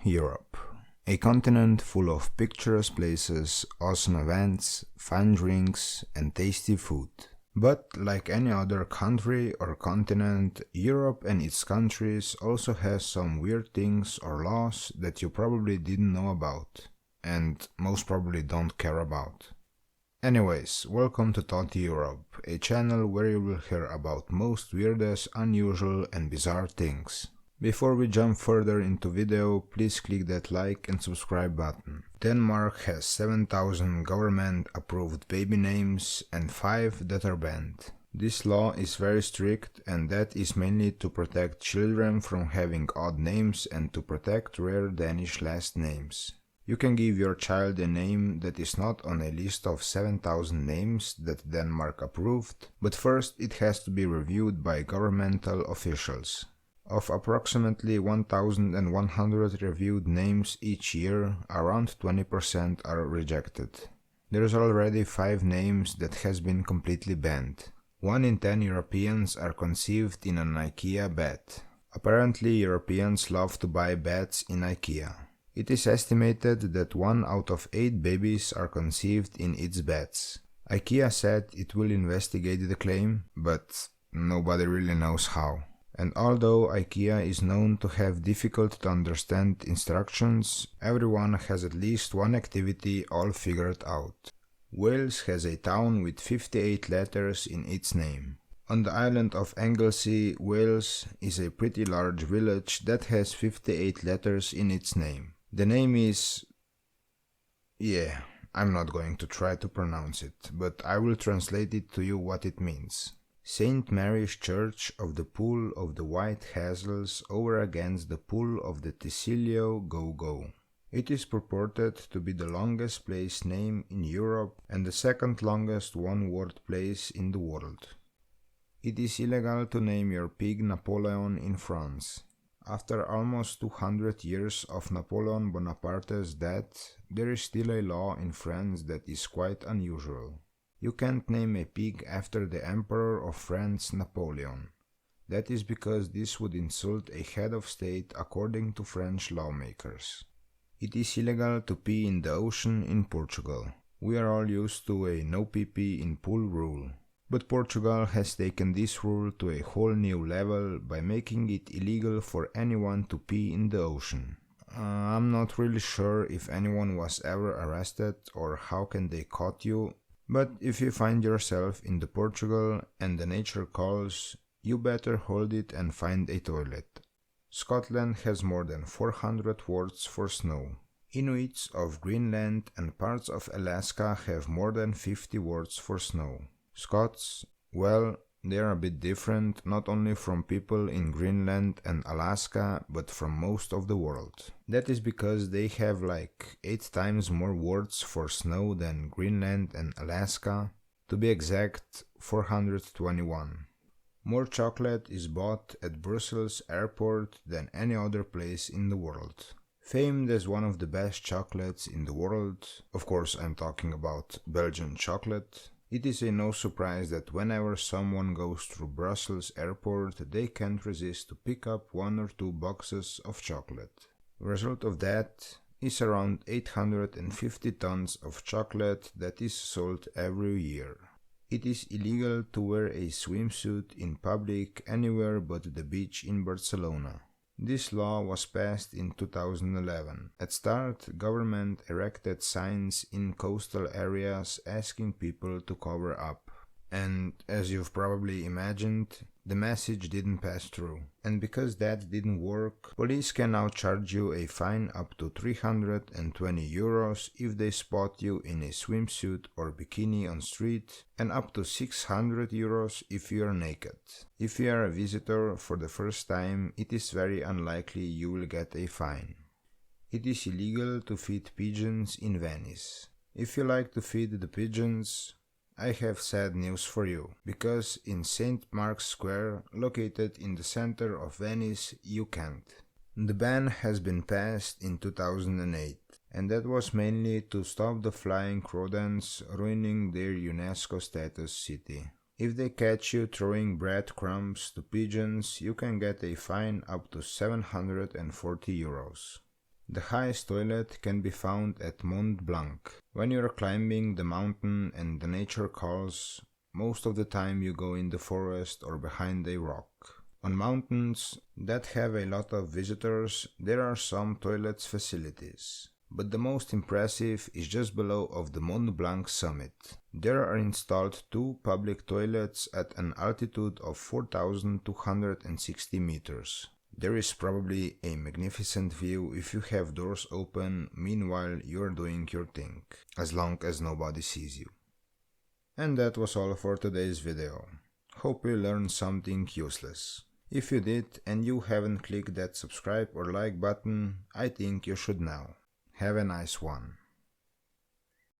Europe, a continent full of picturesque places, awesome events, fine drinks, and tasty food. But like any other country or continent, Europe and its countries also has some weird things or laws that you probably didn't know about, and most probably don't care about. Anyways, welcome to Thoughty Europe, a channel where you will hear about most weirdest, unusual and bizarre things. Before we jump further into video, please click that like and subscribe button. Denmark has 7,000 government approved baby names and 5 that are banned. This law is very strict, and that is mainly to protect children from having odd names and to protect rare Danish last names. You can give your child a name that is not on a list of 7,000 names that Denmark approved, but first it has to be reviewed by governmental officials. Of approximately 1,100 reviewed names each year, around 20% are rejected. There is already 5 names that has been completely banned. 1 in 10 Europeans are conceived in an IKEA bed. Apparently Europeans love to buy beds in IKEA. It is estimated that 1 out of 8 babies are conceived in its beds. IKEA said it will investigate the claim, but nobody really knows how. And although IKEA is known to have difficult to understand instructions, everyone has at least one activity all figured out. Wales has a town with 58 letters in its name. On the island of Anglesey, Wales is a pretty large village that has 58 letters in its name. The name is... I'm not going to try to pronounce it, but I will translate it to you what it means. St. Mary's Church of the Pool of the White Hazels over against the Pool of the Ticilio Go-Go. It is purported to be the longest place name in Europe and the second longest one-word place in the world. It is illegal to name your pig Napoleon in France. After almost 200 years of Napoleon Bonaparte's death, there is still a law in France that is quite unusual. You can't name a pig after the Emperor of France, Napoleon. That is because this would insult a head of state according to French lawmakers. It is illegal to pee in the ocean in Portugal. We are all used to a no pee-pee in pool rule. But Portugal has taken this rule to a whole new level by making it illegal for anyone to pee in the ocean. I'm not really sure if anyone was ever arrested or how can they caught you. But if you find yourself in the Portugal and the nature calls, you better hold it and find a toilet. Scotland has more than 400 words for snow. Inuits of Greenland and parts of Alaska have more than 50 words for snow. Scots, well, they are a bit different, not only from people in Greenland and Alaska, but from most of the world. That is because they have like 8 times more words for snow than Greenland and Alaska. To be exact, 421. More chocolate is bought at Brussels airport than any other place in the world. Famed as one of the best chocolates in the world, of course I'm talking about Belgian chocolate, it is a no surprise that whenever someone goes through Brussels airport, they can't resist to pick up 1 or 2 boxes of chocolate. Result of that is around 850 tons of chocolate that is sold every year. It is illegal to wear a swimsuit in public anywhere but the beach in Barcelona. This law was passed in 2011. At start, government erected signs in coastal areas asking people to cover up. And as you've probably imagined, the message didn't pass through. And because that didn't work, police can now charge you a fine up to 320 euros if they spot you in a swimsuit or bikini on street, and up to 600 euros if you are naked. If you are a visitor for the first time, it is very unlikely you will get a fine. It is illegal to feed pigeons in Venice. If you like to feed the pigeons, I have sad news for you, because in St. Mark's Square, located in the center of Venice, you can't. The ban has been passed in 2008, and that was mainly to stop the flying rodents ruining their UNESCO status city. If they catch you throwing breadcrumbs to pigeons, you can get a fine up to 740 euros. The highest toilet can be found at Mont Blanc. When you're climbing the mountain and the nature calls, most of the time you go in the forest or behind a rock. On mountains that have a lot of visitors, there are some toilets facilities. But the most impressive is just below of the Mont Blanc summit. There are installed 2 public toilets at an altitude of 4,260 meters. There is probably a magnificent view if you have doors open meanwhile you're doing your thing, as long as nobody sees you. And that was all for today's video. Hope you learned something useless. If you did and you haven't clicked that subscribe or like button, I think you should now. Have a nice one.